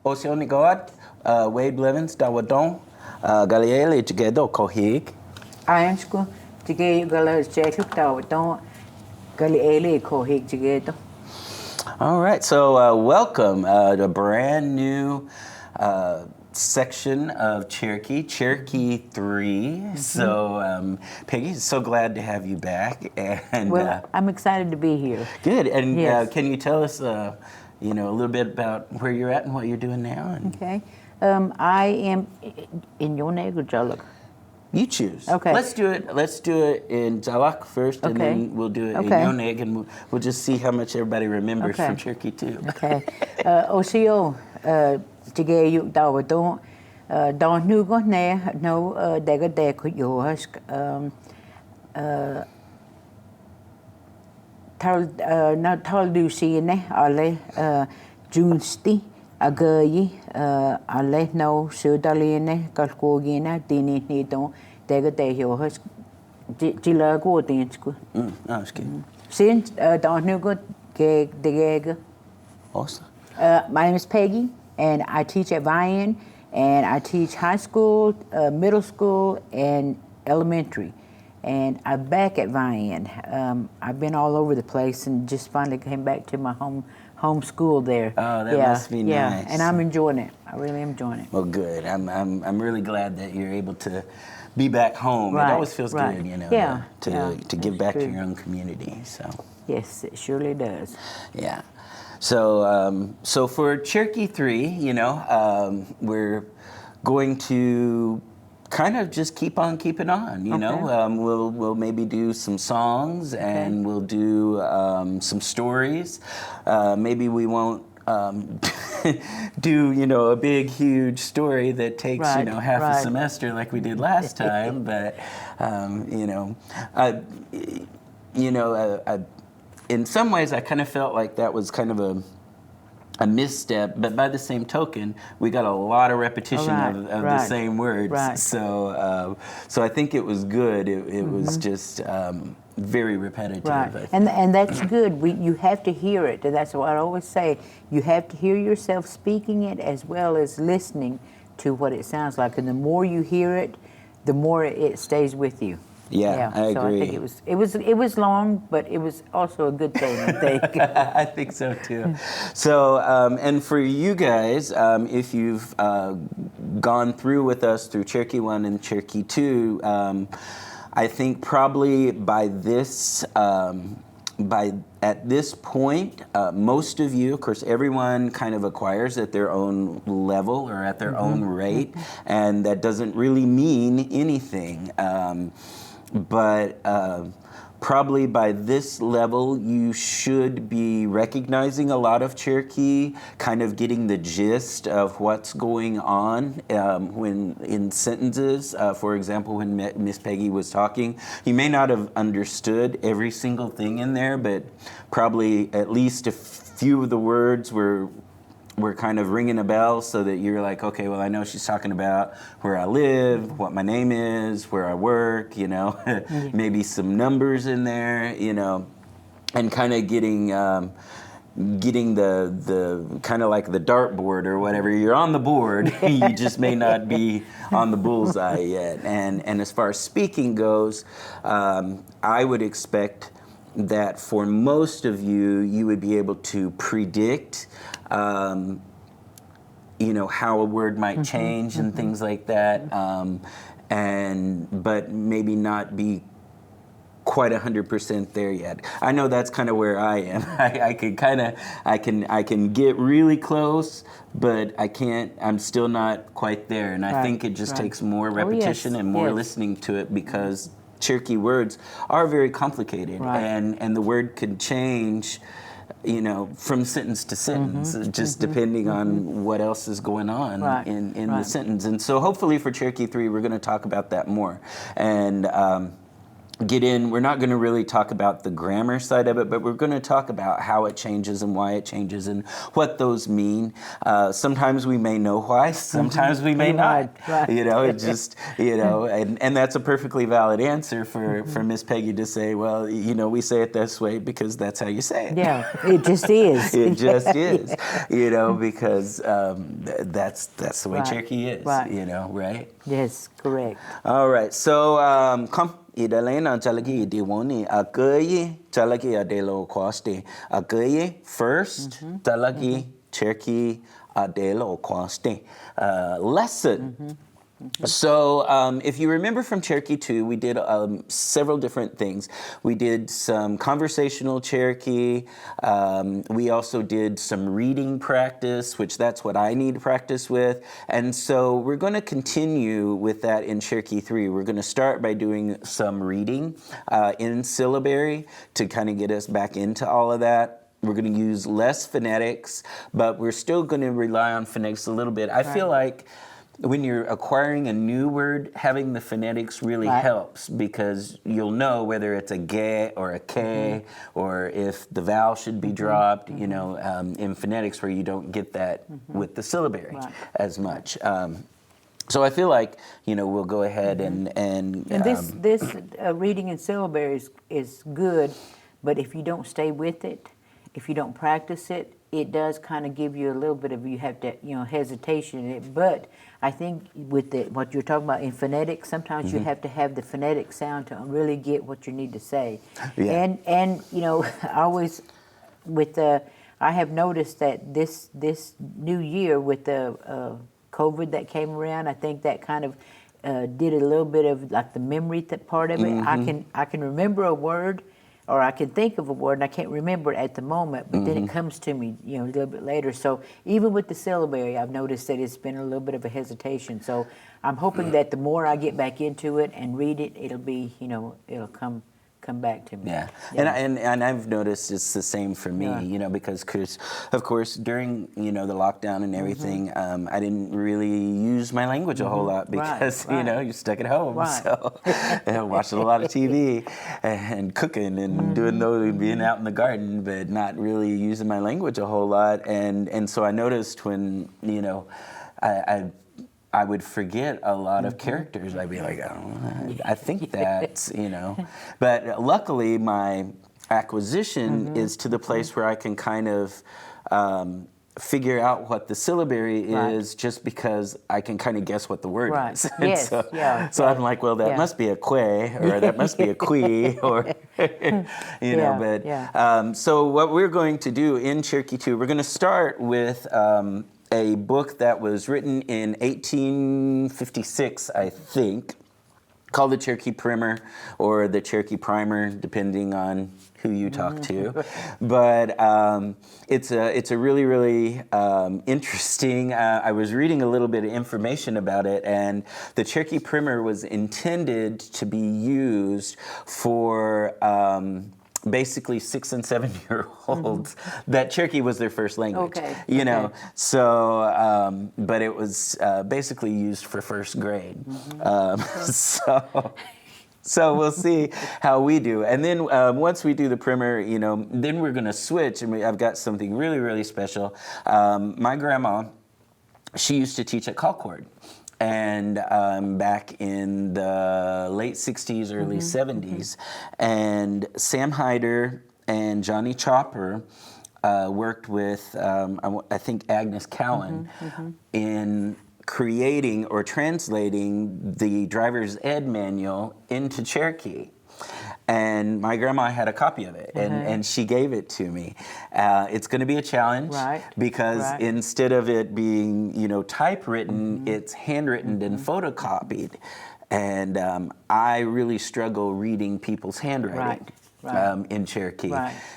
Oceanigoat, Wade Levens, Dawadon, Galiele, Together, Kohig. Ainsku, Tige Gala Jacob Dawadon, Galiele Kohig together. All right, so welcome to a brand new section of Cherokee 3. Mm-hmm. So, Peggy, so glad to have you back. And well, I'm excited to be here. Good. And yes. Can you tell us, a little bit about where you're at and what you're doing now? And okay. I am in your neighborhood, Jalak. You choose. Okay. Let's do it in Jalak first, and then we'll do it in Yoneg, and we'll just see how much everybody remembers from Cherokee 2. Okay. Osio, Tige Yuk Dawadon, Don Nugo Ne, no Dega Deko Yosk, not told Lucy ne, Ale, Junesti, Agayi, Ale, no, Sudaline, Kalkogina, Dini Nidon, Dega de Yosk, Gilago Dinsku. Since Don Nugo, Geg, the Geg. Awesome. My name is Peggy, and I teach at Vian, and I teach high school, middle school, and elementary. And I'm back at Vian. I've been all over the place and just finally came back to my home school there. Oh, that must be nice. Yeah, and I'm enjoying it. I really am enjoying it. Well, good. I'm really glad that you're able to be back home. Right, it always feels good, to give back to your own community. So. Yes, it surely does. Yeah. So for Cherokee 3, we're going to kind of just keep on keeping on, we'll maybe do some songs and we'll do some stories. Maybe we won't do, a big, huge story that takes, half a semester like we did last time, but, in some ways, I kind of felt like that was kind of a misstep, but by the same token, we got a lot of repetition of the same words. Right. So I think it was good. It was just very repetitive. Right. And that's good. You have to hear it. That's what I always say. You have to hear yourself speaking it as well as listening to what it sounds like. And the more you hear it, the more it stays with you. Yeah, I agree. So I think it was long, but it was also a good thing, I think. I think so too. So, and for you guys, if you've gone through with us through Cherokee 1 and Cherokee 2, I think probably at this point, most of you, of course, everyone kind of acquires at their own level or at their own rate, and that doesn't really mean anything. But probably by this level, you should be recognizing a lot of Cherokee, kind of getting the gist of what's going on when in sentences. For example, when Miss Peggy was talking, you may not have understood every single thing in there, but probably at least a few of the words were kind of ringing a bell, so that you're like, okay, well, I know she's talking about where I live, what my name is, where I work, maybe some numbers in there, and kind of getting the kind of like the dartboard or whatever. You're on the board, you just may not be on the bullseye yet. And as far as speaking goes, I would expect that for most of you, you would be able to predict how a word might change and things like that, but maybe not be quite 100% there yet. I know that's kind of where I am. I can get really close, but I'm still not quite there. And I think it just takes more repetition and more listening to it, because Cherokee words are very complicated, and the word could change, from sentence to sentence, just depending on what else is going on in the sentence. And so hopefully for Cherokee 3, we're going to talk about that more. And get in. We're not going to really talk about the grammar side of it, but we're going to talk about how it changes and why it changes and what those mean. Sometimes we may know why, sometimes we may not. Right. You know, it just, and that's a perfectly valid answer for Miss Peggy to say, well, we say it this way because that's how you say it. Yeah, it just is. It just is, because that's the way Cherokee is, Right. right? Yes, correct. All right, so come. Idalena Jalagi Diwani Akayi Jalagi Adelo Quasti Akayi first Jalagi Cherokee Adelo Quasti lesson. So if you remember from Cherokee 2, we did several different things. We did some conversational Cherokee. We also did some reading practice, which that's what I need to practice with. And so we're going to continue with that in Cherokee 3. We're going to start by doing some reading in syllabary to kind of get us back into all of that. We're going to use less phonetics, but we're still going to rely on phonetics a little bit. I feel like when you're acquiring a new word, having the phonetics really helps because you'll know whether it's a ge or a ke or if the vowel should be dropped, in phonetics where you don't get that with the syllabary as much. So I feel like, we'll go ahead and this reading in syllabary is good, but if you don't stay with it, if you don't practice it, it does kind of give you a little bit of, you have to, hesitation in it. But I think with what you're talking about in phonetics, sometimes you have to have the phonetic sound to really get what you need to say. Yeah. And always I have noticed that this new year with the COVID that came around, I think that kind of did a little bit of like the memory part of it. I can remember a word, or I can think of a word and I can't remember it at the moment, but then it comes to me, a little bit later. So even with the syllabary, I've noticed that it's been a little bit of a hesitation. So I'm hoping that the more I get back into it and read it, it'll be, it'll come back to me. Yeah. And I've noticed it's the same for me, because of course during the lockdown and everything, I didn't really use my language a whole lot because you're stuck at home, so I watched a lot of TV and cooking and being out in the garden, but not really using my language a whole lot. And so I noticed when I would forget a lot of characters. I'd be like, I think that's, But luckily, my acquisition is to the place where I can kind of figure out what the syllabary is just because I can kind of guess what the word is. Yes, so I'm like, well, that must be a que, or that must be a qui, or, so what we're going to do in Cherokee 2, we're going to start with a book that was written in 1856, I think, called the Cherokee Primer or the Cherokee Primer, depending on who you talk to. But it's a really, really interesting. I was reading a little bit of information about it, and the Cherokee Primer was intended to be used for basically 6 and 7 year olds that Cherokee was their first language. So but it was basically used for first grade. So we'll see how we do. And then once we do the primer, then we're going to switch, and I've got something really, really special. My grandma, she used to teach at Concord. And back in the late 60s, early 70s. And Sam Hyder and Johnny Chopper worked with, I think, Agnes Cowan in creating or translating the driver's ed manual into Cherokee. And my grandma had a copy of it, and she gave it to me. It's going to be a challenge because instead of it being, typewritten, it's handwritten and photocopied. And I really struggle reading people's handwriting. In Cherokee.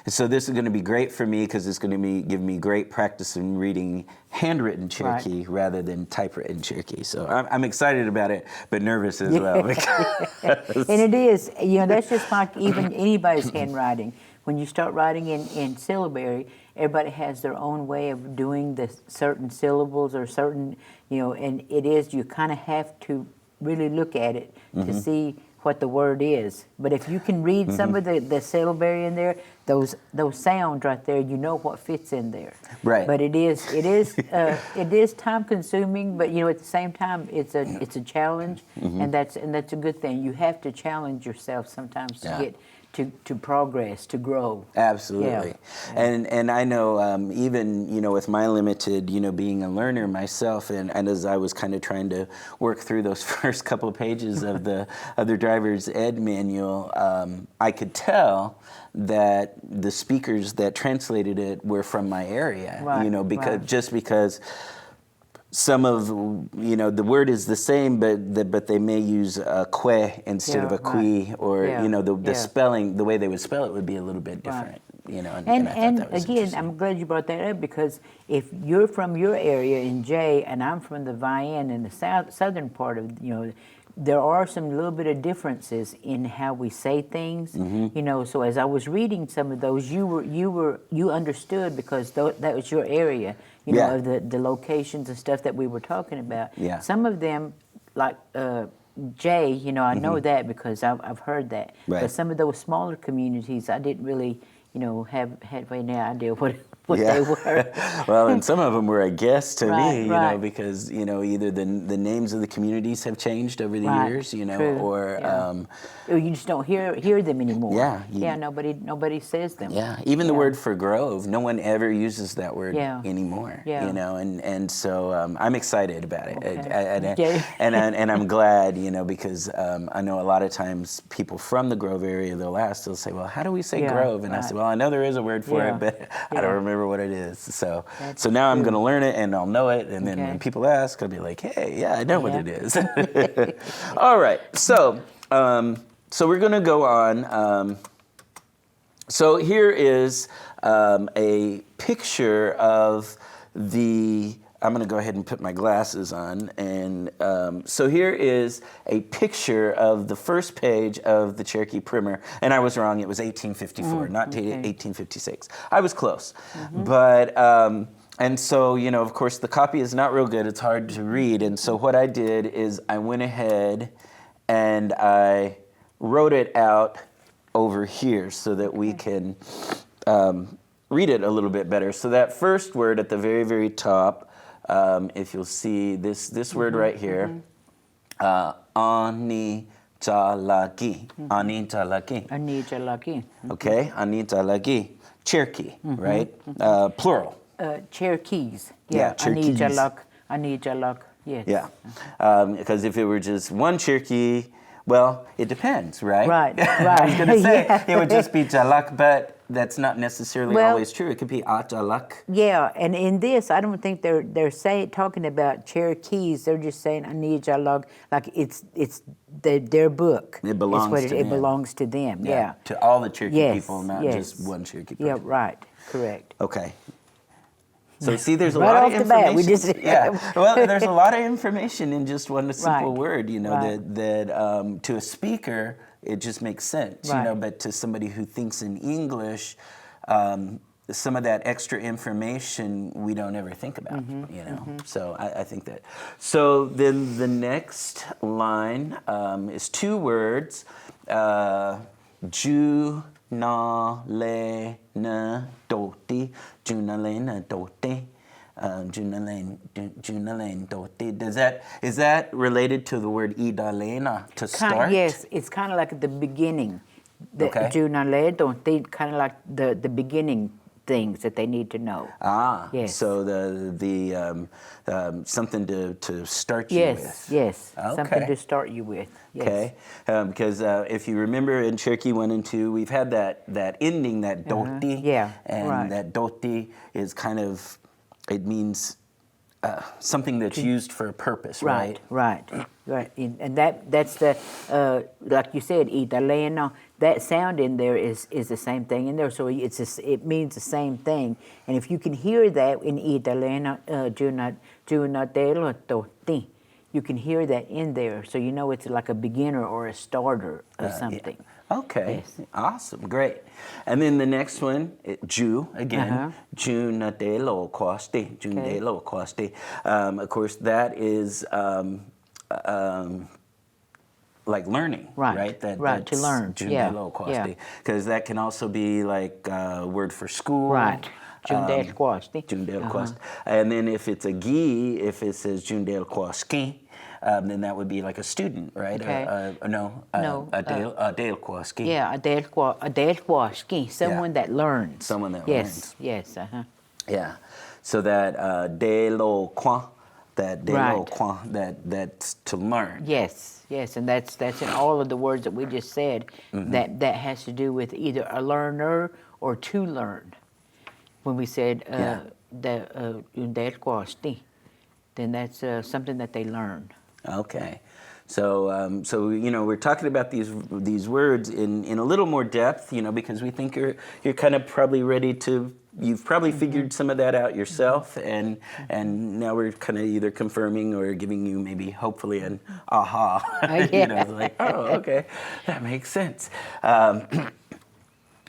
So this is going to be great for me because it's going to give me great practice in reading handwritten Cherokee rather than typewritten Cherokee. So I'm excited about it, but nervous as well. And it is, that's just like even anybody's handwriting. When you start writing in syllabary, everybody has their own way of doing the certain syllables or certain, and it is, you kind of have to really look at it to see what the word is. But if you can read some of the syllabary in there, those sounds right there, you know what fits in there. Right. But it is time consuming. But at the same time, it's a challenge, and that's a good thing. You have to challenge yourself sometimes to get to progress, to grow. Absolutely. Yeah. And I know even, with my limited, being a learner myself, and as I was kind of trying to work through those first couple of pages of the driver's ed manual, I could tell that the speakers that translated it were from my area, because some of, the word is the same, but they may use a que instead of a qui, or, the spelling, the way they would spell it would be a little bit different, and I thought that was again, interesting. I'm glad you brought that up, because if you're from your area in Jay and I'm from the Vian in the southern part of, there are some little bit of differences in how we say things, so as I was reading some of those, you understood, because that was your area, of the locations and stuff that we were talking about. Yeah. Some of them, like Jay, I know that because I've heard that. Right. But some of those smaller communities, I didn't really, have any idea what they were. Well, and some of them were a guess to me, Right. because either the names of the communities have changed over the years, True. or Or you just don't hear them anymore. Yeah, nobody says them. even the word for grove, no one ever uses that word anymore. Yeah. And so I'm excited about it, Okay. and I'm glad, because I know a lot of times people from the Grove area, they'll say, well, how do we say grove? And I said, well, I know there is a word for it, but I don't remember what it is. So now I'm going to learn it and I'll know it, and then when people ask, I'll be like, hey, yeah, I know what it is. All right, so we're going to go on. So here is a picture of I'm going to go ahead and put my glasses on. And so here is a picture of the first page of the Cherokee Primer. And I was wrong. It was 1854, not 1856. I was close. But, and so, of course, the copy is not real good. It's hard to read. And so what I did is I went ahead and I wrote it out over here so that we can read it a little bit better. So that first word at the very, very top, if you'll see this word right here, ani talaki, ani talaki. Ani talaki. Okay, ani talaki, Cherokee, right? Plural. Cherokees. Yeah, Cherokees. Ani jalak. Yes. Yeah, because if it were just one Cherokee, well, it depends, right? Right. I was going to say it would just be jalak, but that's not necessarily always true. It could be ajalak. Yeah, and in this, I don't think they're talking about Cherokees. They're just saying jalak, like it's their book. It belongs to them. It belongs to them. Yeah. To all the Cherokee people, not just one Cherokee person. Yeah, right. Correct. Okay. So see, there's a Right lot off of the bat, information. we just Well, there's a lot of information in just one simple Right. word. Right. That to a speaker it just makes sense. Right. But to somebody who thinks in English, some of that extra information we don't ever think about. So I think that. So then the next line is two words. Junalena doti, Junalena doti, Junalena doti. Is that related to the word idalena to start? Yes, it's kind of like at the beginning. Okay. Junale doti, kind of like the beginning things that they need to know. Yes. So the something to start you with. Yes. Okay. Something to start you with. Yes. Okay, because if you remember in Cherokee 1 and 2, we've had that ending, that doti. Yeah, and right. that doti is kind of, it means something that's used for a purpose, right? Right. And that's the, like you said, italeno, that sound in there is the same thing in there, so it means the same thing. And if you can hear that in italeno, junatelo toti, you can hear that in there, so you know it's like a beginner or a starter of something. Yeah. Okay, Yes. Awesome, great. And then the next one, Jew, again, Junatelo Kosti, Junatelo Kosti. Of course, that is like learning, Right, right? right, to That's learn, yeah, yeah. because that can also be like a word for school. Right. Jundelquasti. Jundelquast. And then if it's a gi, if it says Jundelquaski, then that would be like a student, right? Okay. No, A Dalequaski. Yeah, a delquaski, someone that learns. Someone that yes, learns. Yes, Yeah. So that Deloquan, that's to learn. Yes, yes, and that's in all of the words that we just said. That has to do with either a learner or to learn. When we said the then that's something that they learn. Okay. So, we're talking about these words in a little more depth, because we think you're kind of probably ready to. You've probably figured some of that out yourself, and now we're kind of either confirming or giving you maybe hopefully an aha. Like, oh, okay, that makes sense.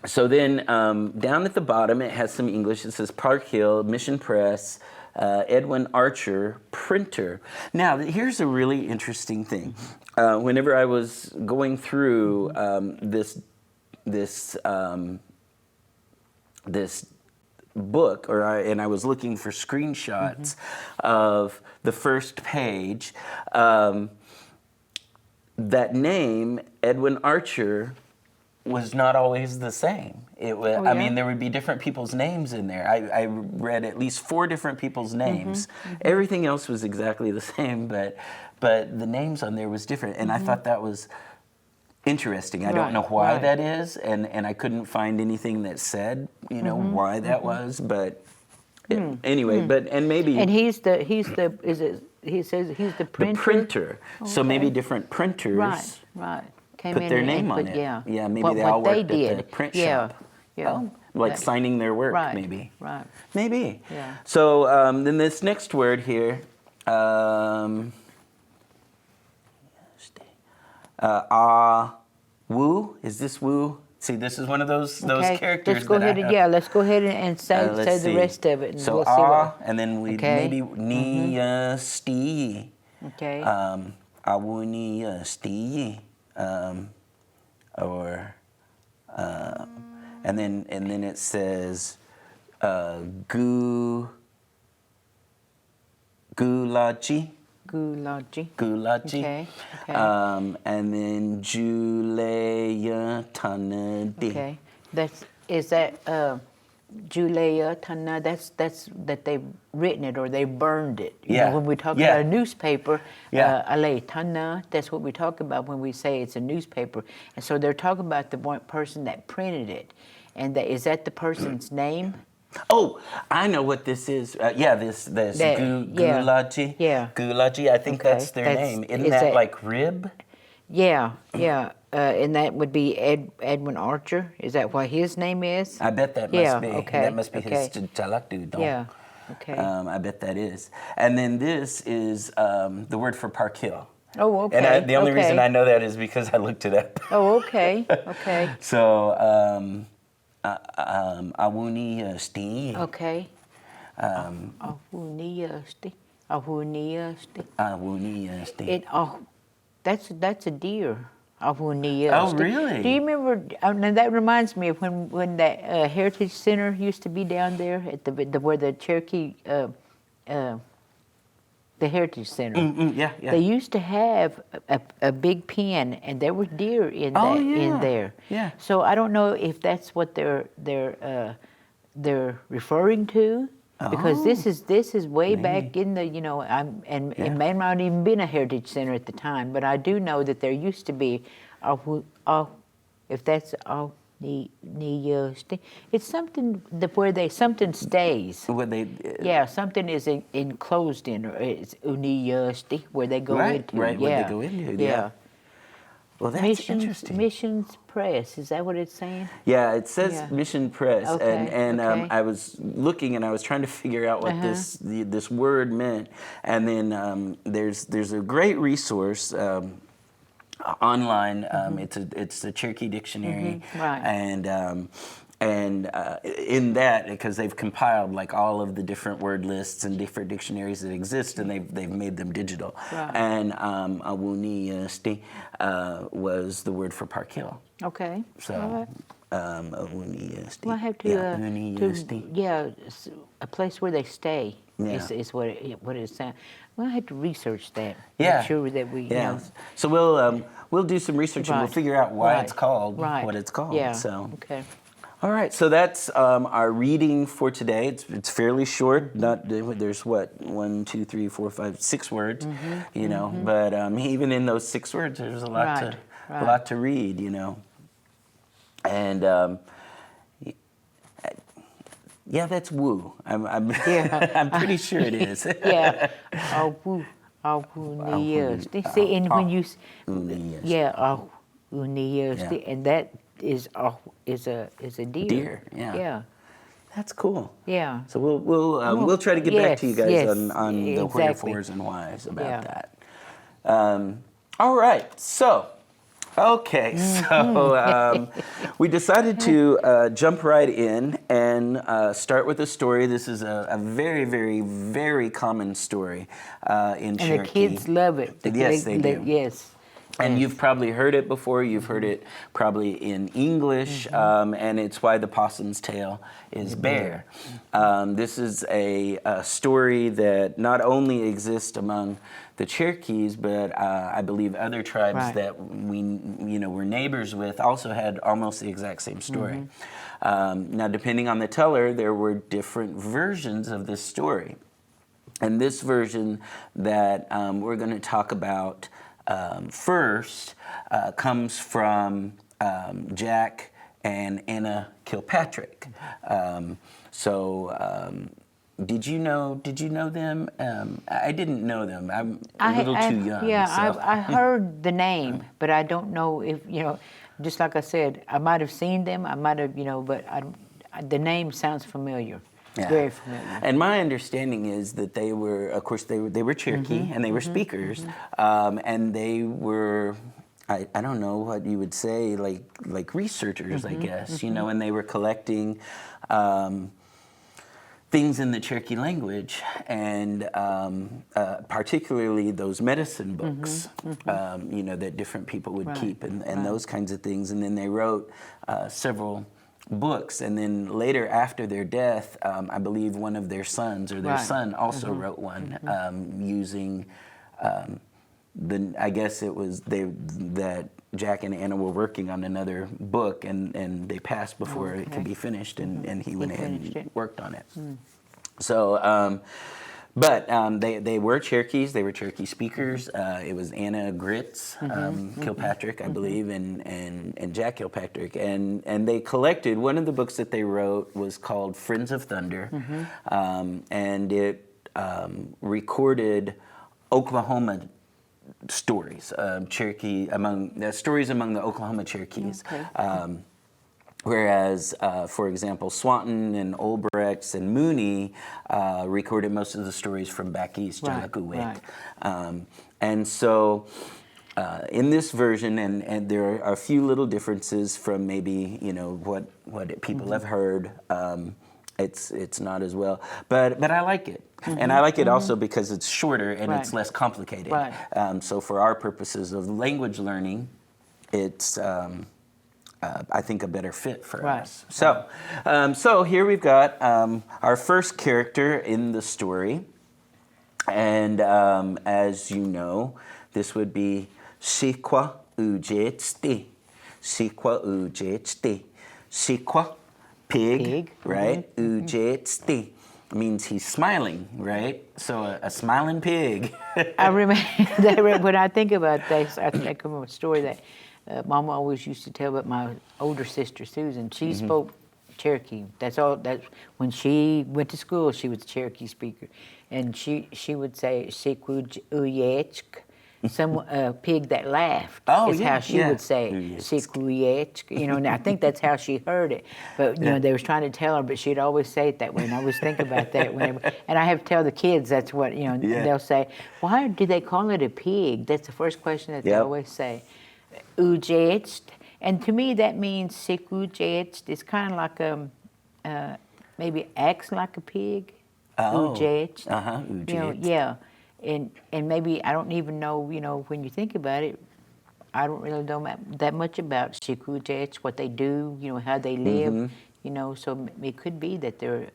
So then down at the bottom, it has some English. It says Park Hill, Mission Press, Edwin Archer, printer. Now, here's a really interesting thing. Whenever I was going through this book, and I was looking for screenshots of the first page, that name, Edwin Archer, was not always the same. It was, I mean, there would be different people's names in there. I read at least 4 different people's names. Everything else was exactly the same, but the names on there was different, and I thought that was interesting. I don't know why that is, and I couldn't find anything that said, why that was, but anyway. But maybe he says he's the printer. The printer. So maybe different printers. Right. Put their name on it. Yeah. Yeah, maybe they all worked at the print shop. Yeah. Like signing their work, right. maybe. Right. Maybe. Yeah. So then this next word here, woo. Is this woo? See, this is one of those characters. Let's go ahead let's go ahead and say the rest of it. And so we'll see what. And then we maybe ni sti. Okay. Awuni sti. And then it says gulaji. Gulaji. Okay. And then Juleya Tanadi. Okay. Is that Juleya Tana? That's that they've written it or they burned it. You know, when we talk about a newspaper, Ale Tana, that's what we talk about when we say it's a newspaper. And so they're talking about the person that printed it. And is that the person's name? Oh, I know what this is. This Gulaji. Yeah. Gulaji, I think that's their name. Isn't that like rib? Yeah. And that would be Edwin Archer. Is that what his name is? I bet that must be. Okay. That must be his Chalakdu. Yeah. Okay. I bet that is. And then this is the word for Park Hill. Oh, okay. And the only reason I know that is because I looked it up. Oh, okay. Okay. So, Awuni Sti. Okay. Awuni Sti. That's a deer. Awuni Oh, really? Do you remember? And that reminds me of when that Heritage Center used to be down there at where the Cherokee, the Heritage Center. Yeah. They used to have a big pen, and there were deer in there. Yeah. So I don't know if that's what they're referring to, because this is way back in the it may not even been a Heritage Center at the time, but I do know that there used to be if that's it's something where something stays. Something is enclosed in, or it's where they go into. Right, where they go into. Yeah. Well, that's interesting. Missions Press, is that what it's saying? Yeah, it says Mission Press, Okay, and okay. I was looking and I was trying to figure out what this word meant, and then there's a great resource online. It's a Cherokee dictionary, Right. And in that, because they've compiled like all of the different word lists and different dictionaries that exist, and they've made them digital. Right. And awunisti was the word for Park Hill. Okay. So All right. awunisti. Well, I have to, Yeah, awunisti. a place where they stay Yeah. is what it sounds. Well, I have to research that. Yeah. Make sure that we, Yeah. So we'll do some research and we'll Right. figure out why Right. it's called Right. what it's called. Yeah. So. Okay. All right, so that's our reading for today. It's fairly short. Not there's what 1, 2, 3, 4, 5, 6 words, you know. But even in those 6 words, there's a lot Right. a lot to read, you know. And yeah, that's woo. Yeah. I'm pretty sure it is. Yeah. Awunisti. See, and when you, Awunisti. yeah, awunisti, Yeah. and that is a deer. Deer, yeah. Yeah. That's cool. Yeah. So we'll try to get back to you guys yes, on the exactly. wherefores and whys about Yeah. that. All right, so we decided to jump right in and start with a story. This is a very, very, very common story in Cherokee. And the kids love it. Yes, they do. Yes. And yes. you've probably heard it before. You've heard it probably in English, and it's why the possum's tail is bare. This is a story that not only exists among the Cherokees, but I believe other tribes Right. that we were neighbors with also had almost the exact same story. Now, depending on the teller, there were different versions of this story. And this version that we're going to talk about first comes from Jack and Anna Kilpatrick. Did you know them? I didn't know them. I'm a little too young. Yeah, so. I heard the name, but I don't know if, just like I said, I might have seen them, I might have, but the name sounds familiar. It's very familiar. And my understanding is that they were, of course, they were Cherokee and they were speakers, and they were, I don't know what you would say, like researchers, I guess, and they were collecting things in the Cherokee language, and particularly those medicine books, that different people would keep, and those kinds of things. And then they wrote several books, and then later after their death, I believe one of their sons or their son also wrote one using I guess it was that Jack and Anna were working on another book, and they passed before it could be finished, and he went ahead and worked on it. So but they were Cherokees. They were Cherokee speakers. It was Anna Gritz Kilpatrick, I believe, and Jack Kilpatrick, and they collected. One of the books that they wrote was called Friends of Thunder, and it recorded Oklahoma stories, Cherokee stories among the Oklahoma Cherokees. Okay. Whereas, for example, Swanton and Olbrechts and Mooney recorded most of the stories from back east, Jalakawit. And so in this version, and there are a few little differences from maybe, what people have heard. It's not as well, but I like it. And I like it also because it's shorter and it's less complicated. So for our purposes of language learning, it's I think a better fit for us. So, so here we've got our first character in the story, and as you know, this would be Sikwa Ujetsti. Sikwa Ujetsti. Sikwa, pig, right? Ujetsti means he's smiling, right? So a smiling pig. I remember when I think about this, I think of a story that Mama always used to tell about my older sister Susan. She spoke Cherokee. That's all. That's when she went to school. She was a Cherokee speaker, and she would say "Sikwu uyechk," some pig that laughed. Oh, is yeah, how she would say "Sikwu uyechk." And I think that's how she heard it. But they was trying to tell her, but she'd always say it that way. And I always think about that whenever. And I have to tell the kids that's what they'll say. Why do they call it a pig? That's the first question that they always say. Ujeched, And to me, that means sikuject. It's kind of like maybe acts like a pig. Oh. Uject. Uject. You know, yeah. And maybe, I don't even know, when you think about it, I don't really know that much about sikuject, what they do, how they live, so it could be that they're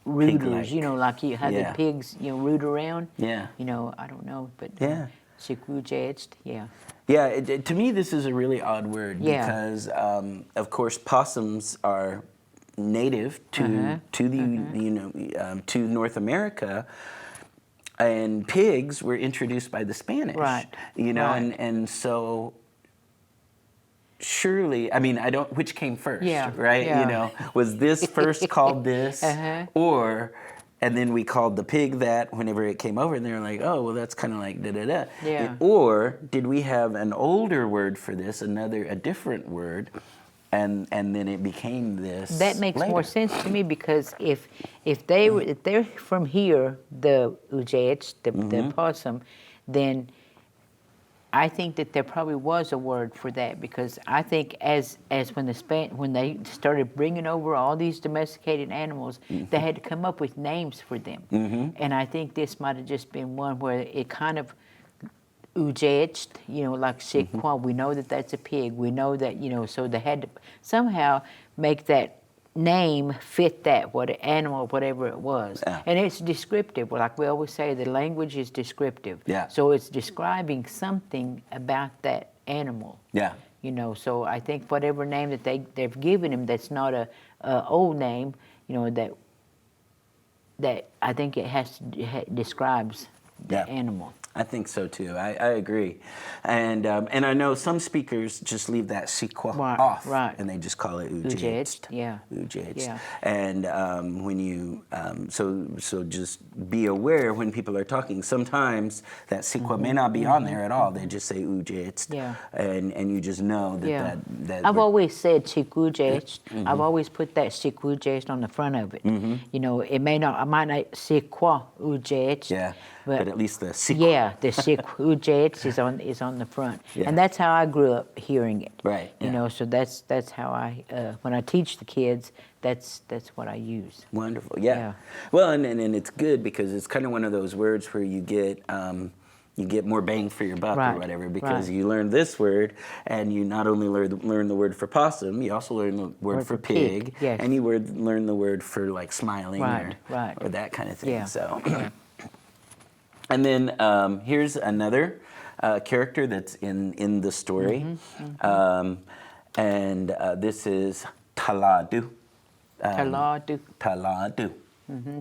rooters, Pig-like. like how the Yeah. pigs, root around. Yeah. I don't know, but Yeah. sikuject, yeah. Yeah, to me, this is a really odd word Yeah. because, of course, possums are native to to North America, and pigs were introduced by the Spanish. Right. Right. And so surely, I mean, I don't. Which came first, Yeah, right? yeah. Was this first called this, or? And then we called the pig that whenever it came over, and they were like, oh, well, that's kind of like da-da-da. Yeah. Or did we have an older word for this, a different word, and then it became this That makes later? more sense to me, because if they're from here, the ujets, the possum, then I think that there probably was a word for that, because I think as when they started bringing over all these domesticated animals, they had to come up with names for them, and I think this might have just been one where it kind of uject, like sikwa. We know that that's a pig. We know that so they had to somehow make that name fit that animal, whatever it was. Yeah. And it's descriptive. Like we always say, the language is descriptive. Yeah. So it's describing something about that animal. Yeah. So I think whatever name that they've given him, that's not a old name, that I think it describes the Yeah. animal. I think so too. I agree, and I know some speakers just leave that sikwa off, right. and they just call it uject. Uject, yeah. Uject. Yeah. And when you so just be aware when people are talking. Sometimes that sikwa may not be on there at all. They just say uject. Yeah. And you just know that that I've always said sikuject. I've always put that sikuject on the front of it. It may not. I might not sikwa uject. Yeah. But at least the sikwa. Yeah, the sikuject is on the front, Yeah. and that's how I grew up hearing it. Right, yeah. So that's how I when I teach the kids, that's what I use. Wonderful, yeah. Yeah. Well, and it's good because it's kind of one of those words where you get more bang for your buck Right, or whatever, because right. you learn this word, and you not only learn the word for possum, you also learn the word for pig, yes. and you learn the word for like smiling Right, right. or that kind of thing. Yeah. So, Yeah. and then here's another character that's in the story, and this is Taladu. Taladu. Taladu.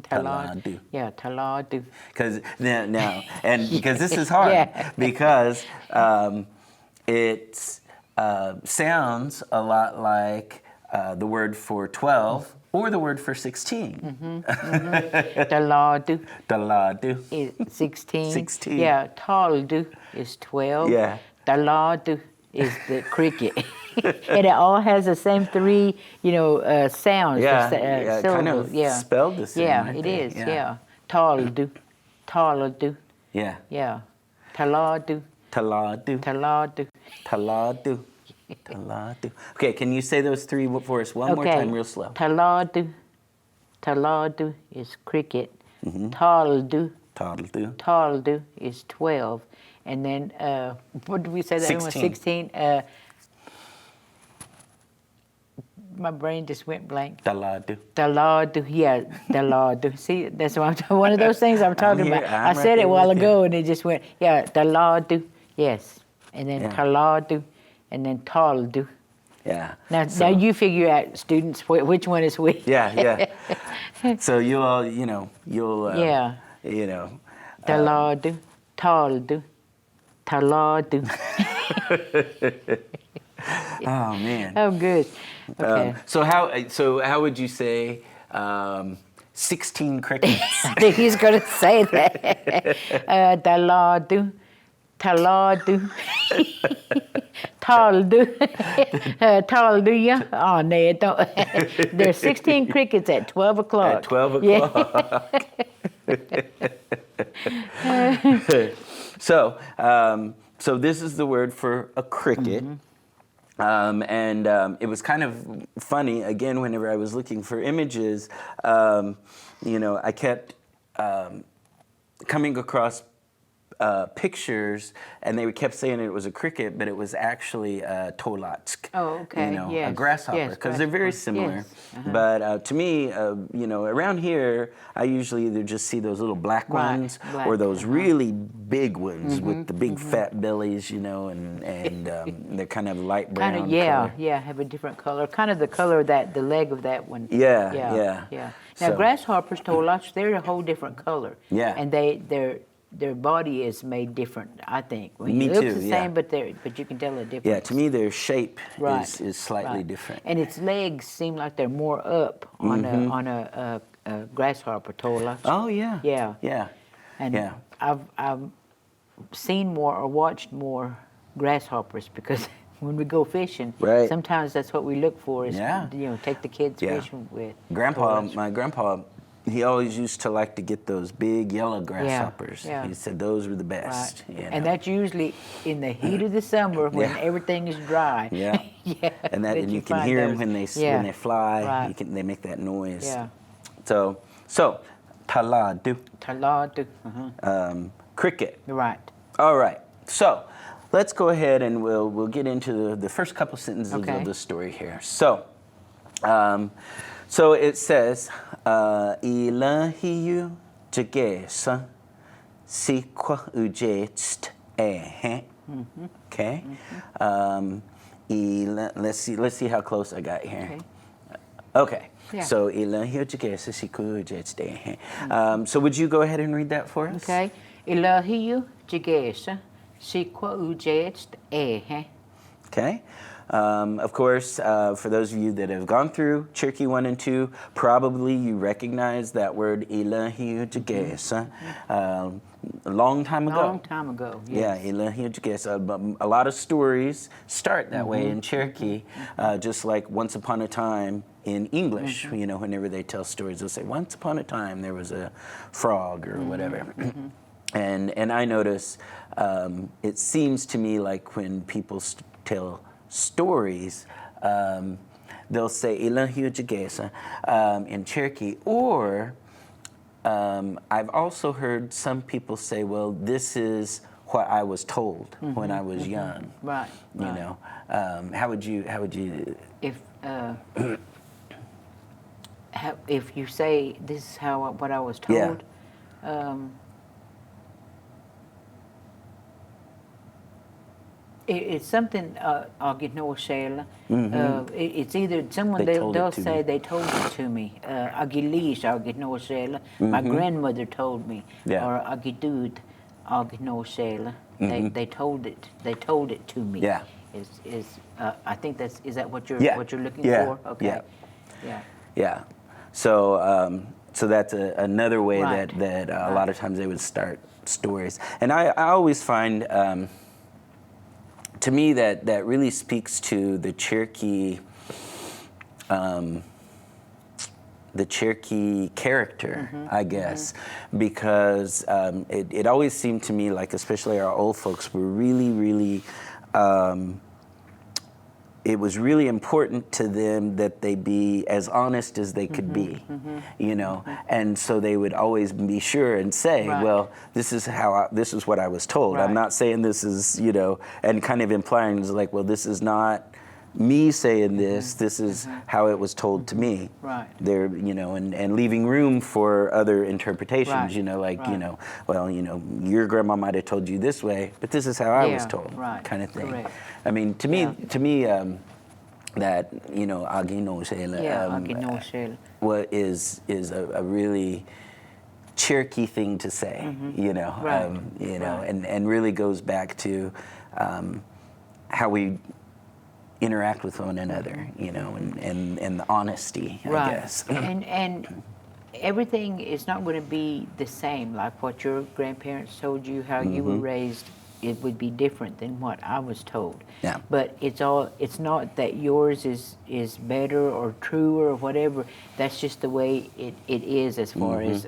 Taladu. Yeah, taladu. Because now, and because this is hard, Yeah. because it sounds a lot like the word for 12 or the word for 16. Taladu Taladu. is 16. 16. Yeah, taldu is 12. Yeah. Taladu is the cricket. And it all has the same three, sounds. Yeah, the kind of syllables. spelled the same. Yeah, aren't it they? is. Yeah. Taldu. Taladu. Yeah. Yeah. Taladu. Taladu. Taladu. Taladu. Taladu. Okay, can you say those three for us one more time, real slow? Taladu. Taladu is cricket. Taldu. Taladu. Taldu is 12. And then, what did we say that one was? 16. My brain just went blank. Taladu. Taladu, yeah, taladu. See, that's one of those things I'm talking here. about. I'm I said right it a while there with ago, and it just went, yeah, taladu, yes. And then Yeah. taladu, and then taldu. Yeah. Now So- you figure out, students, which one is which. Yeah. So you'll, Yeah. Taladu, taldu, taladu. Oh man. Oh, good. Okay. So how would you say 16 crickets? I think he's going to say that. Taladu, taladu, taldu, taldu, yeah. Oh, no, don't. There's 16 crickets at 12 o'clock. At 12 Yeah. o'clock. So this is the word for a cricket. It was kind of funny, again, whenever I was looking for images, I kept coming across pictures, and they kept saying it was a cricket, but it was actually a tolatsk. Oh, okay. A grasshopper, because they're very similar. Yes. But to me, around here, I usually either just see those little black ones or those really big ones with the big fat bellies, and they're kind of light brown. Kind of, color. have a different color. Kind of the color that the leg of that one. Yeah. Now So- grasshoppers, tolatsk, they're a whole different color. Yeah. And their body is made different, I think. It Me looks too, the same, but you can tell the difference. Yeah, to me, their shape Right. is slightly different. And its legs seem like they're more up on a grasshopper, tolatsk. Oh, yeah. Yeah. And Yeah. I've seen more or watched more grasshoppers because when we go fishing, Right. sometimes that's what we look for is Yeah. take the kids Yeah. fishing with My tolatsk. grandpa, he always used to like to get those big yellow grasshoppers. yeah. He said those were the Right. best. And that's usually in the heat of the summer when Yeah. everything is dry. Yeah. And that you can find hear them those. when they fly. Right. They make that noise. Yeah. So taladu, Taladu. cricket. Right. All right. So let's go ahead and we'll get into the first couple sentences Okay. of the story here. So it says, Ilahiyu jagesa sikwa ujetst ehe. Okay. Let's see how close I got here. Okay. Yeah. So Ilahiyu jagesa sikwa ujetst ehe. So would you go ahead and read that for us? Okay. Ilahiyu jigesa sikwa ujetst ehe. Okay. Of course, for those of you that have gone through Cherokee 1 and 2, probably you recognize that word Ilahiyu jagesa a long time ago. Long time ago. Yes. Yeah, Ilahiyu jagesa. A lot of stories start that way in Cherokee, just like Once Upon a Time in English. Whenever they tell stories, they'll say, Once upon a time there was a frog or whatever. And I notice it seems to me like when people tell stories, they'll say Ilahiyu jagesa in Cherokee, or I've also heard some people say, well, this is what I was told when I was young. Right. How would you? If you say this is what I was told, it's something I'll get no shela. It's either someone they'll say they told it to me. Agilish I'll get no shela. My grandmother told me, or agidud I'll get no shela. They told it to me. Yeah. I think is that what you're looking Yeah. for? Okay. Yeah. So that's another way Right. that a lot of times they would start stories. And I always find, to me, that really speaks to the Cherokee character, I guess, because it always seemed to me like, especially our old folks, were really, really, it was really important to them that they be as honest as they could be, and so they would always be sure and say, Right. well, this is what I was told. Right. I'm not saying this is, and kind of implying it's like, well, this is not me saying this. This is how it was told to me. Right. There, and leaving room for other interpretations. Right. Well, your grandma might have told you this way, but this is how I was told, right. kind of thing. Correct. I mean, to me, that agino shela, what is a really Cherokee thing to say, Right. and really goes back to how we interact with one another, and the honesty, I guess. And everything is not going to be the same. Like what your grandparents told you, how you were raised, it would be different than what I was told. Yeah. But it's not that yours is better or truer or whatever. That's just the way it is as far as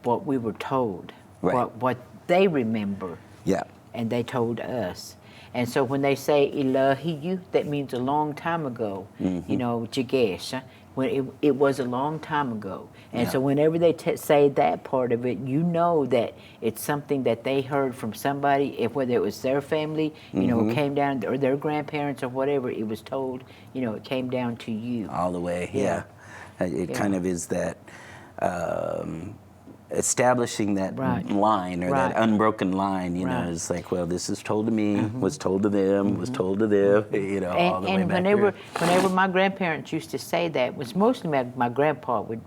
what we were told, Right. what they remember. Yeah. And they told us. And so when they say ilahiyu, that means a long time ago. Mm-hmm. You know, jigesha, when it was a long time ago. And Yeah. so whenever they say that part of it, you know that it's something that they heard from somebody, if whether it was their family, you know, Mm-hmm. it came down, or their grandparents or whatever, it was told, you know, it came down to you. All the way, Yeah. It Yeah. kind of is that establishing that Right. line or Right. that unbroken line, you know, Right. it's like, well, this is told to me, was told to them, was told to them, you know, all the way And back whenever my grandparents used to say that, it was mostly my grandpa would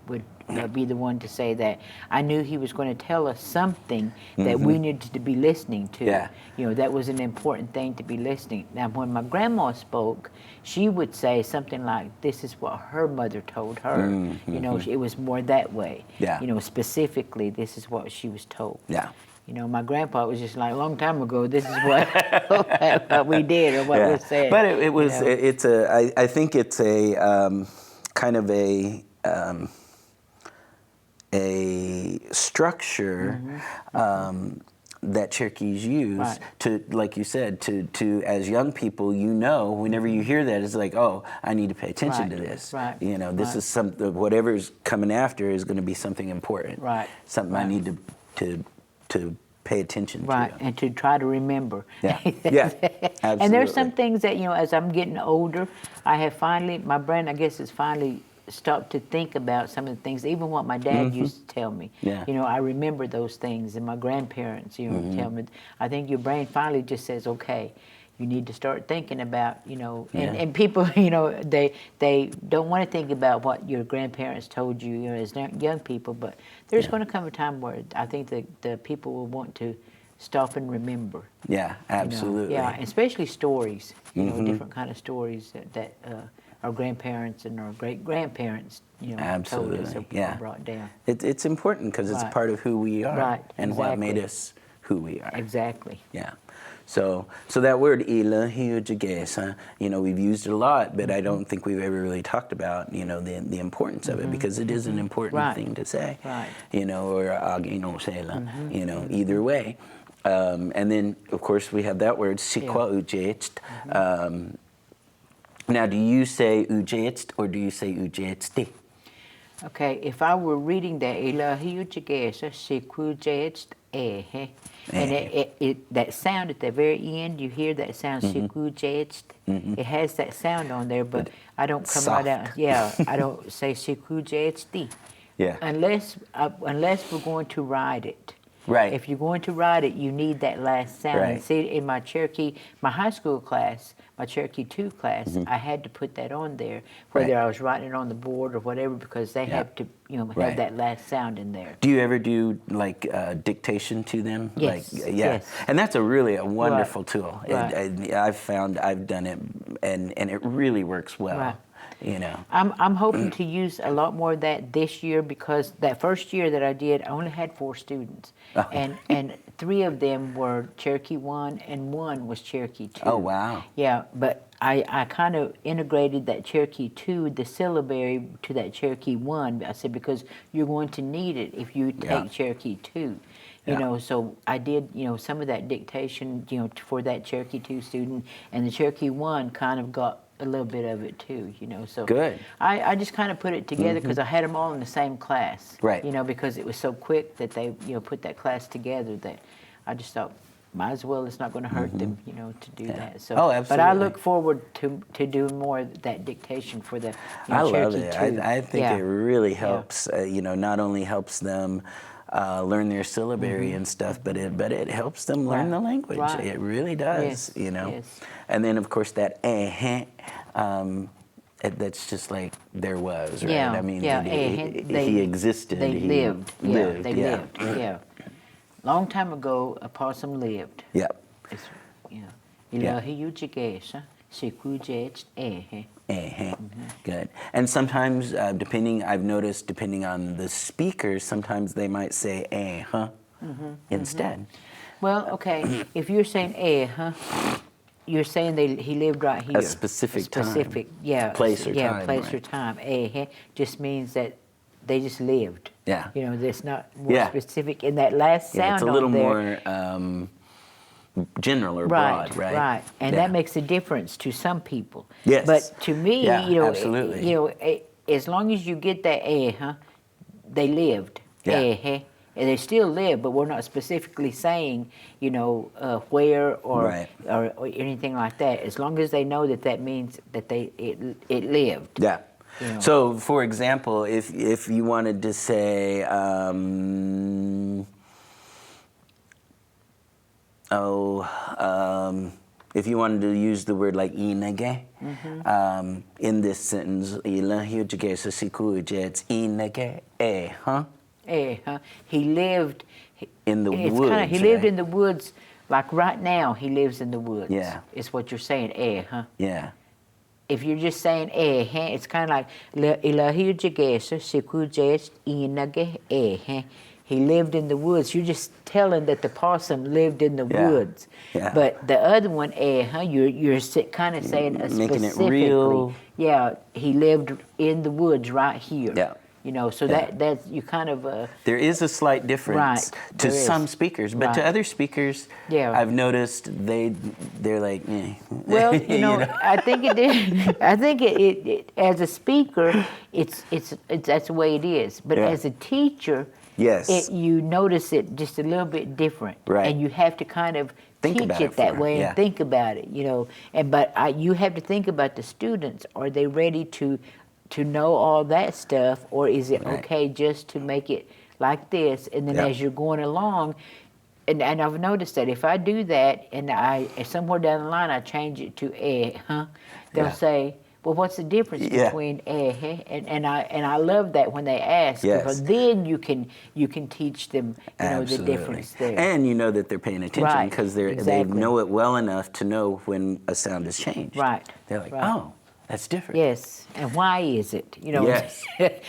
be the one to say that. I knew he was going to tell us something that we needed to be listening to. Yeah. You know, that was an important thing to be listening. Now, when my grandma spoke, she would say something like, "This is what her mother told her." You know, it was more that way. Yeah. You know, specifically, this is what she was told. Yeah. You know, my grandpa was just like, a long time ago, this is what, what we did or what was said. But it was, you know. it's a, I think it's a kind of a structure that Cherokees use Right. to, like you said, to as young people, you know, whenever you hear that, it's like, oh, I need to pay attention to Right. this. Right. You know, this Right. is something, whatever's coming after is going to be something important. Right. Something I Right. need to pay attention Right, to. and to try to remember. Yeah. Yeah. Absolutely. And there's some things that, you know, as I'm getting older, I have finally, my brain, I guess, has finally stopped to think about some of the things, even what my dad used to tell me. Yeah. You know, I remember those things, and my grandparents, you know, tell me. I think your brain finally just says, okay, you need to start thinking about, you know, and people, you know, they don't want to think about what your grandparents told you, you know, as young people, but there's going to come a time where I think the people will want to stop and remember. Yeah, You know. absolutely. Yeah, especially stories, you know, different kind of stories that our grandparents and our great-grandparents, you know, told us Absolutely, or yeah. brought down. It's important because it's Right. part of who we are Right, and what made exactly. us who we are. Exactly. Yeah. So that word ila hiujages, you know, we've used it a lot, but I don't think we've ever really talked about, you know, the importance of it, because it is an important Right. thing to say. Right. You know, or agino sela, you know, either way. And then of course we have that word sikwa ujecht. Now, do you say ujecht or do you say ujechti? Okay, if I were reading the Ilahiuchagesa Sikujest Ehe, and that sound at the very end, you hear that sound Sikujest. It has that sound on there, but I don't come soft. right out. Yeah, I don't say Sikujesti. Yeah. Unless we're going to ride it. Right. If you're going to ride it, you need that last sound. And Right. see, in my Cherokee, my high school class, my Cherokee 2 class, I had to put that on there, whether Right. I was writing it on the board or whatever, because they have to, you know, have Right. that last sound in there. Do you ever do like dictation to them? Yes, Like, yeah. yes. And that's a really a wonderful tool. Right. I've found I've done it, and it really works well. Right. You know. I'm hoping to use a lot more of that this year, because that first year that I did, I only had 4 students, Oh. and 3 of them were Cherokee 1 and 1 was Cherokee 2. Oh, wow. Yeah, but I kind of integrated that Cherokee 2, the syllabary, to that Cherokee 1. I said, because you're going to need it if you take Yeah. Cherokee 2. You Yeah. know, so I did, you know, some of that dictation, you know, for that Cherokee 2 student, and the Cherokee 1 kind of got a little bit of it too, you know. So Good. I just kind of put it together because I had them all in the same class. Right. You know, because it was so quick that they, you know, put that class together that I just thought, might as well, it's not going to hurt them, you know, to do that. So, Oh, but I absolutely. look forward to doing more of that dictation for the, you know, I love Cherokee it. 2. I think Yeah. it really helps. You know, not only helps them learn their syllabary and stuff, but it helps them learn Right. the language. Right. It really does. Yes. You know. Yes. And then of course that that's just like there was, right? Yeah, I mean, yeah, he existed. They he lived. Yeah, they yeah. lived. Yeah. Long time ago, a possum lived. Yep. It's, yeah. Yeah. Ilahiuchagesa Sikujest Ehe. Good. And sometimes, I've noticed, depending on the speakers, sometimes they might say instead. Well, okay, if you're saying you're saying he lived right here. A specific time. Specific, yeah. Place or time, place right. or time. Just means that they just lived. Yeah. You know, that's not more Yeah. specific. In that last sound Yeah, it's a little on there, more general or Right, broad, right? right, and Yeah. that makes a difference to some people. Yes. But to me, Yeah, you know, absolutely. as long as you get that they lived, Yeah. and they still live, but we're not specifically saying, where Right. or anything like that. As long as they know that means that it lived. Yeah. You know. So, for example, if you wanted to say, if you wanted to use the word like inage, in this sentence, He lived in the it's woods. he lived right? in the woods. Like right now, he lives in the woods. Yeah. Is what you're saying, Yeah. If you're just saying it's kind of like he lived in the woods. You're just telling that the possum lived in the Yeah. woods. Yeah. But the other one, you're kind of saying Making it specifically. real. Yeah, he lived in the woods right here. Yeah. So Yeah. that's you kind of. There is a slight difference Right, to there some is. speakers, but to Right. other speakers, Yeah. I've noticed they're like, eh. Well, know? I think it is. I think it as a speaker, it's that's the way it is. But Yeah. as a teacher, Yes. you notice it just a little bit different, Right. and you have to kind of Think teach about it it that for- way yeah. and think about it, you have to think about the students. Are they ready to know all that stuff, or is it Right. okay just to make it like this, and then Yeah. as you're going along. And I've noticed that if I do that, and somewhere down the line I change it to they'll Yeah. say, "Well, what's the difference Yeah. between and I love that when they ask, Yes. because then you can teach them the Absolutely. difference there. And you know that they're paying attention Right, because they exactly. know it well enough to know when a sound has changed. Right, They're like, right. oh, that's different. Yes, and why is it? Yes.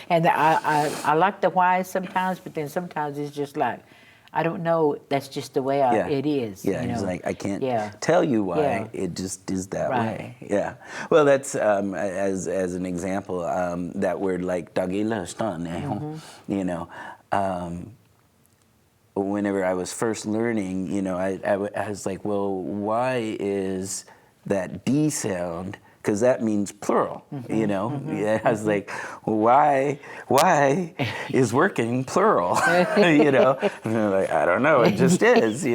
And I like the whys sometimes, but then sometimes it's just like, I don't know. That's just the way Yeah. it is. Yeah, it's like I can't Yeah. tell you why. Yeah. It just is that Right. way. Yeah. Well, that's as an example, that word like Mm-hmm. Whenever I was first learning, I was like, well, why is that D sound? Because that means plural, Yeah, I was like, why is working plural, And they're like, I don't know, it just is,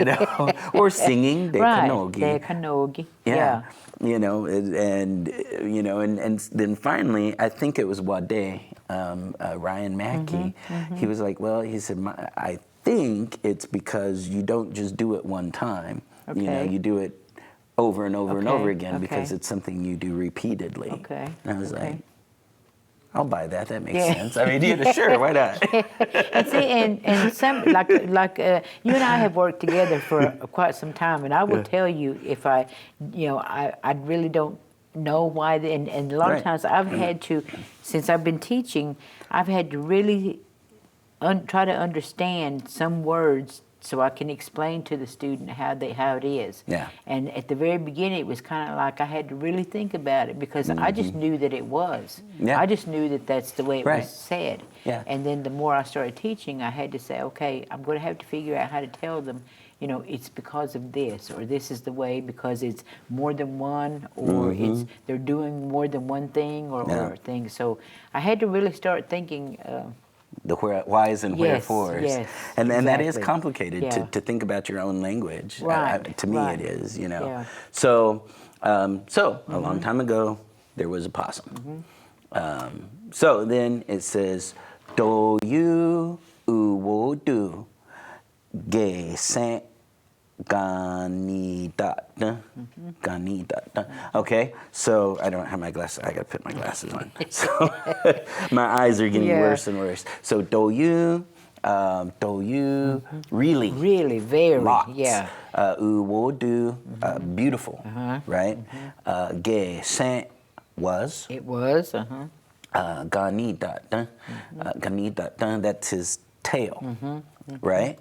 Or singing, de Right, kanogi. de kanogi. Yeah. And then finally, I think it was Wade, Ryan Mackey. He was like, well, he said, I think it's because you don't just do it one time. Okay. You do it over and over and Okay, over again because okay. it's something you do repeatedly. Okay, And I was okay. like, I'll buy that. That makes Yeah. sense. I mean, sure, why not? And see, and some like you and I have worked together for quite some time, and I will tell you if I really don't know why. And a lot Right. of times I've had to, since I've been teaching, I've had to really try to understand some words so I can explain to the student how it is. Yeah. And at the very beginning, it was kind of like I had to really think about it because I just knew that it was. Yeah. I just knew that that's the way it Right. was said. Yeah. And then the more I started teaching, I had to say, okay, I'm going to have to figure out how to tell them, it's because of this, or this is the way because it's more than one, or they're doing more than one thing, or things. So I had to really start thinking. The whys and Yes, wherefores. yes, and that is exactly. complicated Yeah. to think about your own language. Right, To me, right. it is, Yeah. So, a long time ago, there was a possum. So then it says, do you wo do ge sen gani da. Okay, so I don't have my glasses. I gotta put my glasses on. So my eyes are getting Yeah. worse and worse. So do you really, Really, very, lots. yeah. Wo do beautiful, right? Ge sen was. It was, Gani da. That's his tail, right?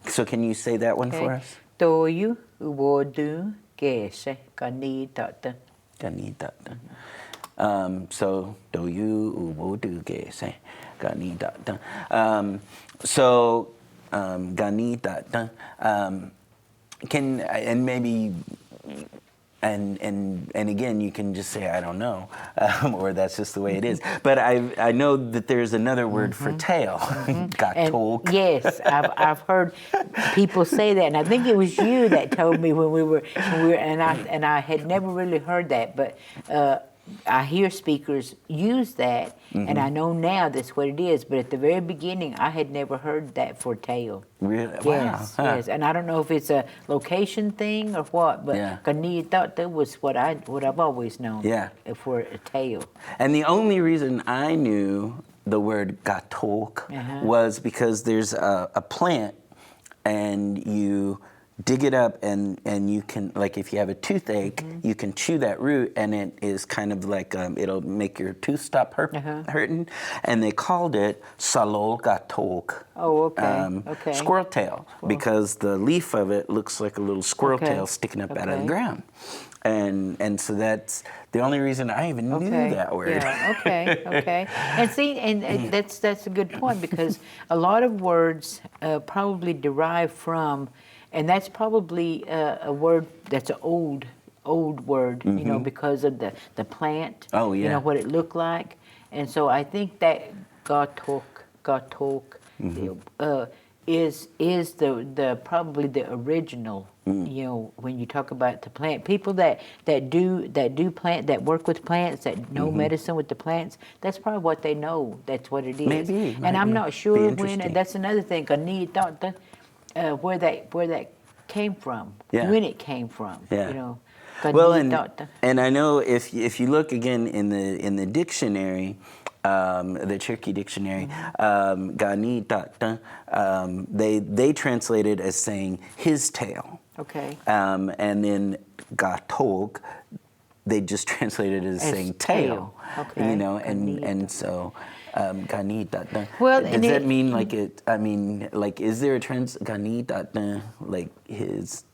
So can you say that one for us? Toyu uwodu gese kanidata. Gani da. So do you uwo do ge say gani da. So gani da. and maybe. And again, you can just say I don't know, or that's just the way it is. But I know that there's another word for tail, gatok. Yes, I've heard people say that, and I think it was you that told me when we were and I had never really heard that, but I hear speakers use that, and I know now that's what it is. But at the very beginning, I had never heard that for tail. Really? Yes, Wow. yes, and I don't know if it's a location thing or what, but Yeah. I thought that was what I've always known. Yeah. For a tail. And the only reason I knew the word gatok was because there's a plant, and you dig it up, and you can, like if you have a toothache, you can chew that root, and it is kind of like it'll make your tooth stop hurting. And they called it salol gatok. Oh, okay. Okay. Squirrel tail, because the leaf of it looks like a little squirrel tail sticking up out of the ground. And so that's the only reason I even knew that word. Yeah. Okay. And see, and that's a good point, because a lot of words probably derive from, and that's probably a word that's an old word, you know, because of the plant. Oh, yeah. You know what it looked like, and so I think that gatok is the probably the original. You know, when you talk about the plant, people that do plant, that work with plants, that know medicine with the plants, that's probably what they know. That's what it is. Maybe. And I'm not sure when. Interesting. That's another thing. I need thought where that came from. Yeah. When it came from. Yeah. You know. Well, and I know if you look again in the dictionary, the Cherokee dictionary, gani tata, they translate it as saying his tail. Okay. And then gatog, they just translated it as saying tail. Okay. You know, and so gani tata. Well, does that mean like it? I mean, like, is there a gani tata, like his?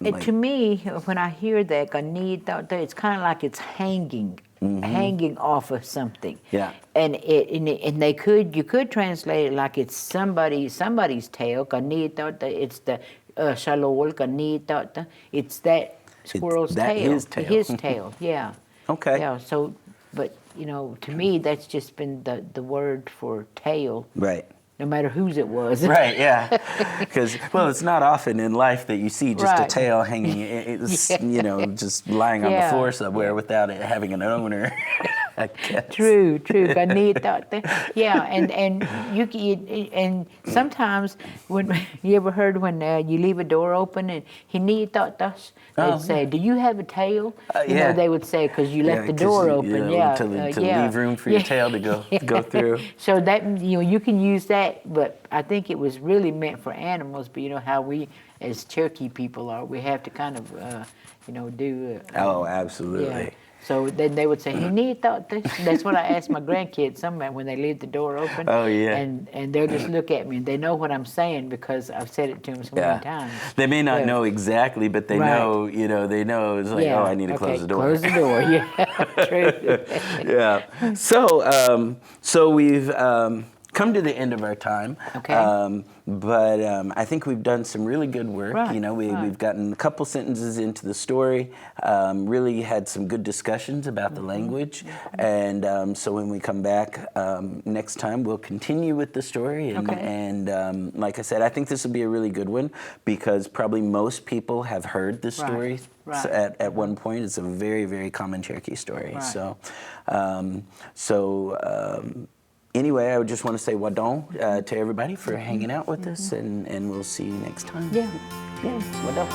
To me, when I hear that, it's kind of like it's hanging off of something. Yeah. And you could translate it like it's somebody's tail. It's the shalol. It's that squirrel's tail. His tail. His tail. Yeah. Okay. Yeah. So, but you know, to me, that's just been the word for tail. Right. No matter whose it was. Right, yeah. Because, well, it's not often in life that you see just a tail hanging, you know, just lying on the floor somewhere without it having an owner, I guess. True. Yeah, and sometimes when you ever heard when you leave a door open and he need thought us, they'd say, "Do you have a tail?" You know, they would say because you left the door open. To leave room for your tail to go through. So that you can use that, but I think it was really meant for animals. But you know how we, as Cherokee people, are. We have to kind of do. Oh, absolutely. Yeah. So then they would say, "He need thought this." That's what I ask my grandkids sometimes when they leave the door open. Oh, yeah. And they'll just look at me and they know what I'm saying because I've said it to them so many times. They may not know exactly, but they know. They know. It's like, I need to close the door. Close the door. Yeah. True. Yeah. So we've come to the end of our time. Okay. But I think we've done some really good work. Right, We've gotten a couple sentences into the story, really had some good discussions about the language. And so when we come back next time, we'll continue with the story. And like I said, I think this will be a really good one because probably most people have heard this story at one point. It's a very, very common Cherokee story. Right. Anyway, I would just want to say wadon to everybody for hanging out with us, and we'll see you next time. Yeah. Wadon.